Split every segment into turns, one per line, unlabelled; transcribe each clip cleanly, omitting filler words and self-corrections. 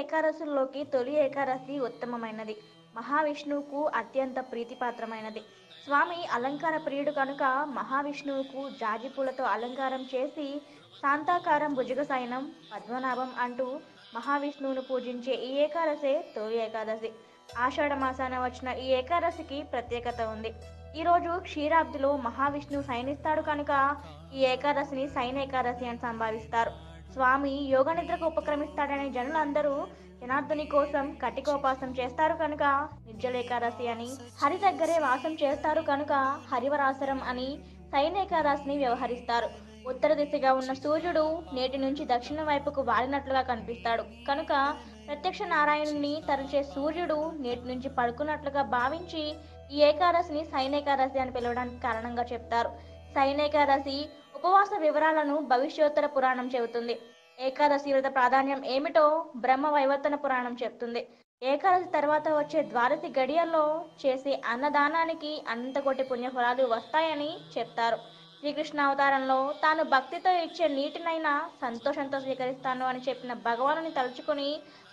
ఏకాదశుల్లోకి తొలి ఏకాదశి ఉత్తమమైనది. మహావిష్ణువుకు అత్యంత ప్రీతిపాత్రమైనది. స్వామి అలంకార ప్రియుడు కనుక మహావిష్ణువుకు జాజిపూలతో అలంకారం చేసి శాంతాకారం భుజగశయనం పద్మనాభం అంటూ మహావిష్ణువును పూజించే ఈ ఏకాదశే తొలి ఏకాదశి. ఆషాఢ మాసాన వచ్చిన ఈ ఏకాదశికి ప్రత్యేకత ఉంది. ఈరోజు క్షీరాబ్దిలో మహావిష్ణువు శయనిస్తాడు కనుక ఈ ఏకాదశిని శయన ఏకాదశి అని సంభావిస్తారు. స్వామి యోగ నిద్రకు ఉపక్రమిస్తాడనే జనులందరూ జనార్దుని కోసం కటికోపాసం చేస్తారు కనుక నిర్జల ఏకాదశి అని, హరి దగ్గరే వాసం చేస్తారు కనుక హరివరాసరం అని శయన ఏకాదశిని వ్యవహరిస్తారు. ఉత్తర దిశగా ఉన్న సూర్యుడు నేటి నుంచి దక్షిణ వైపుకు వాలినట్లుగా కనిపిస్తాడు కనుక ప్రత్యక్ష నారాయణుని తరచే సూర్యుడు నేటి నుంచి పడుకున్నట్లుగా భావించి ఈ ఏకాదశిని శయన ఏకాదశి అని పిలవడానికి కారణంగా చెప్తారు. శయన ఏకాదశి ఉపవాస వివరాలను భవిష్యోత్తర పురాణం చెబుతుంది. ఏకాదశి వ్రత ప్రాధాన్యం ఏమిటో బ్రహ్మ వైవర్తన పురాణం చెప్తుంది. ఏకాదశి తర్వాత వచ్చే ద్వాదశి గడియల్లో చేసే అన్నదానానికి అనంతకోటి పుణ్యఫలాలు వస్తాయని చెప్తారు. శ్రీకృష్ణ అవతారంలో తాను భక్తితో ఇచ్చే నీటినైనా సంతోషంతో స్వీకరిస్తాను అని చెప్పిన భగవానుని తలుచుకుని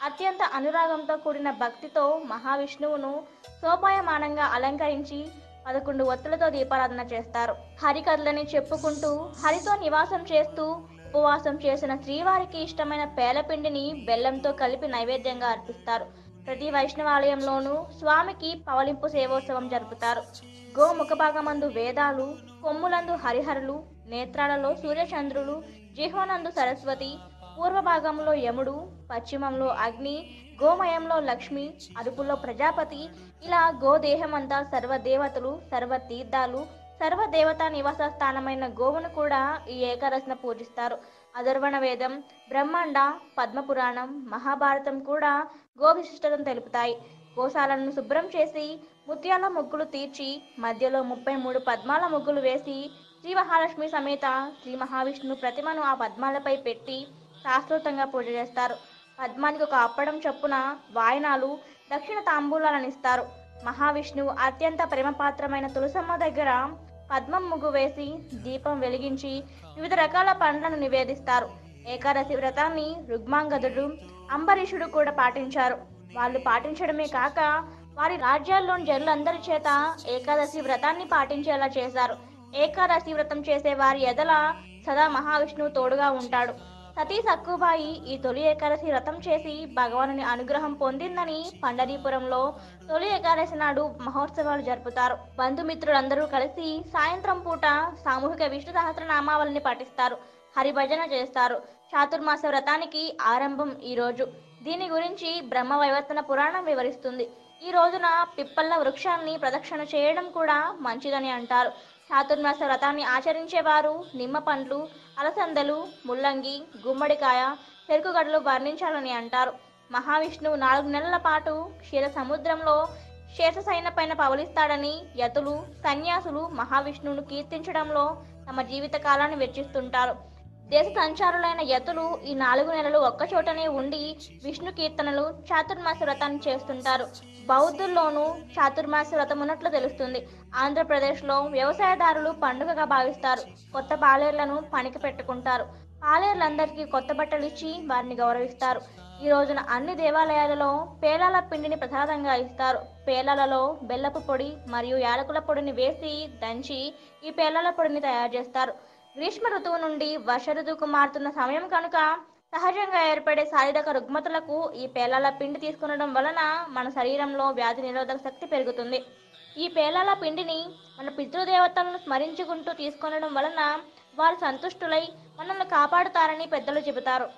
అత్యంత అనురాగంతో కూడిన భక్తితో మహావిష్ణువును సోపాయమానంగా అలంకరించి 11 ఒత్తులతో దీపారాధన చేస్తారు. హరికథలని చెప్పుకుంటూ హరితో నివాసం చేస్తూ ఉపవాసం చేసిన శ్రీవారికి ఇష్టమైన పేలపిండిని బెల్లంతో కలిపి నైవేద్యంగా అర్పిస్తారు. ప్రతి వైష్ణవాలయంలోనూ స్వామికి పవలింపు సేవోత్సవం జరుపుతారు. గోముఖ భాగమందు వేదాలు, కొమ్ములందు హరిహరులు, నేత్రాలలో సూర్యచంద్రులు, జిహ్వనందు సరస్వతి, పూర్వ భాగంలో యముడు, పశ్చిమంలో అగ్ని, గోమయంలో లక్ష్మి, అదుపులో ప్రజాపతి, ఇలా గోదేహమంతా సర్వదేవతలు, సర్వతీర్థాలు, సర్వదేవతా నివాస స్థానమైన గోవును కూడా ఈ ఏకాదశిన పూజిస్తారు. అధర్వణ వేదం, బ్రహ్మాండ, పద్మపురాణం, మహాభారతం కూడా గో విశిష్టతను తెలుపుతాయి. గోశాలను శుభ్రం చేసి ముత్యాల ముగ్గులు తీర్చి మధ్యలో 33 పద్మాల ముగ్గులు వేసి శ్రీ మహాలక్ష్మి సమేత శ్రీ మహావిష్ణువు ప్రతిమను ఆ పద్మాలపై పెట్టి శాస్త్రోక్తంగా పూజ చేస్తారు. పద్మానికి ఒక అప్పడం చొప్పున వాయనాలు, దక్షిణ తాంబూలాలను ఇస్తారు. మహావిష్ణువు అత్యంత ప్రేమపాత్రమైన తులసమ్మ దగ్గర పద్మం ముగ్గు వేసి దీపం వెలిగించి వివిధ రకాల పండ్లను నివేదిస్తారు. ఏకాదశి వ్రతాన్ని రుగ్మాంగదుడు, అంబరీషుడు కూడా పాటించారు. వాళ్ళు పాటించడమే కాక వారి రాజ్యాల్లోని జనులందరి చేత ఏకాదశి వ్రతాన్ని పాటించేలా చేశారు. ఏకాదశి వ్రతం చేసే వారి ఎదల సదా మహావిష్ణువు తోడుగా ఉంటాడు. సతీ సక్కుబాయి ఈ తొలి ఏకాదశి వ్రతం చేసి భగవానుని అనుగ్రహం పొందిందని పండరీపురంలో తొలి ఏకాదశి నాడు మహోత్సవాలు జరుపుతారు. బంధుమిత్రులందరూ కలిసి సాయంత్రం పూట సామూహిక విష్ణు సహస్రనామావళిని పఠిస్తారు. హరిభజన చేస్తారు. చాతుర్మాస వ్రతానికి ఆరంభం ఈ రోజు. దీని గురించి బ్రహ్మ వైవర్తన పురాణం వివరిస్తుంది. ఈ రోజున పిప్పళ్ళ వృక్షాన్ని ప్రదక్షిణ చేయడం కూడా మంచిదని అంటారు. చాతుర్మాస వ్రతాన్ని ఆచరించేవారు నిమ్మ పండ్లు, అలసందలు, ముల్లంగి, గుమ్మడికాయ, చెరుకుగడలు వర్ణించాలని అంటారు. మహావిష్ణువు 4 నెలల పాటు క్షీర సముద్రంలో శేషశయన పైన పవలిస్తాడని యతులు, సన్యాసులు మహావిష్ణువును కీర్తించడంలో తమ జీవిత కాలాన్ని వెచ్చిస్తుంటారు. దేశ సంచారులైన యతులు ఈ 4 నెలలు ఒక్కచోటనే ఉండి విష్ణు కీర్తనలు, చాతుర్మాస వ్రతాన్ని చేస్తుంటారు. బౌద్ధుల్లోనూ చాతుర్మాస వ్రతం ఉన్నట్లు తెలుస్తుంది. ఆంధ్రప్రదేశ్లో వ్యవసాయదారులు పండుగగా భావిస్తారు. కొత్త పాలేర్లను పనికి పెట్టుకుంటారు. పాలేర్లందరికీ కొత్త బట్టలు ఇచ్చి వారిని గౌరవిస్తారు. ఈ రోజున అన్ని దేవాలయాలలో పేలాల పిండిని ప్రసాదంగా ఇస్తారు. పేలాలలో బెల్లపు పొడి మరియు యాలకుల పొడిని వేసి దంచి ఈ పేలాల పొడిని తయారు చేస్తారు. గ్రీష్మ ఋతువు నుండి వర్ష ఋతువుకు మారుతున్న సమయం కనుక సహజంగా ఏర్పడే శారీరక రుగ్మతలకు ఈ పేలాల పిండి తీసుకునడం వలన మన శరీరంలో వ్యాధి నిరోధక శక్తి పెరుగుతుంది. ఈ పేలాల పిండిని మన పితృదేవతలను స్మరించుకుంటూ తీసుకొనడం వలన వారు సంతుష్టులై మనల్ని కాపాడుతారని పెద్దలు చెబుతారు.